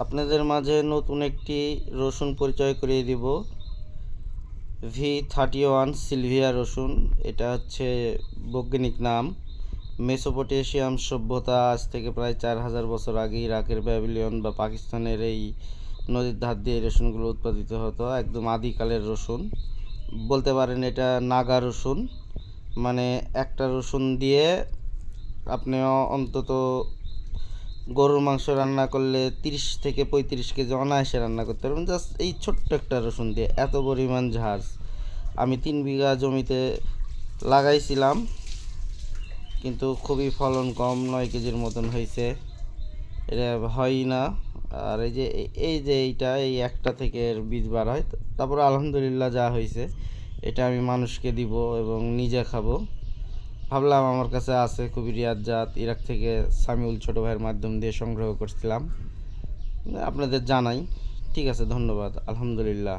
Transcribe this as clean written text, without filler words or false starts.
আপনাদের মাঝে নতুন একটি রসুন পরিচয় করিয়ে দিব। V31 সিলভিয়া রসুন। এটা হচ্ছে বৈজ্ঞানিক নাম। মেসোপটেশিয়াম সভ্যতা আজ থেকে প্রায় 4000 বছর আগে ইরাকের ব্যাবিলিয়ন বা পাকিস্তানের এই নদীর ধার দিয়ে এই রসুনগুলো উৎপাদিত হতো। একদম আদিকালের রসুন বলতে পারেন। এটা নাগা রসুন, মানে একটা রসুন দিয়ে আপনি অন্তত গরুর মাংস রান্না করলে 30 থেকে 35 কেজি অনায়াসে রান্না করতে পারবেন, জাস্ট এই ছোট্ট একটা রসুন দিয়ে। এত পরিমাণ ঝাঁজ। আমি 3 বিঘা জমিতে লাগাইছিলাম, কিন্তু খুবই ফলন কম, 9 কেজির মতন হয়েছে। এটা হয়ই না। আর এই যে এইটা এই একটা থেকে এর বীজ বার হয়। তারপর আলহামদুলিল্লাহ যা হয়েছে এটা আমি মানুষকে দিব এবং নিজে খাবো। ভাবলাম আমার কাছে আছে, খুবই রিয়াদ জাত, ইরাক থেকে সামিউল ছোট ভাইয়ের মাধ্যম দিয়ে সংগ্রহ করছিলাম, আপনাদের জানাই। ঠিক আছে, ধন্যবাদ। আলহামদুলিল্লাহ।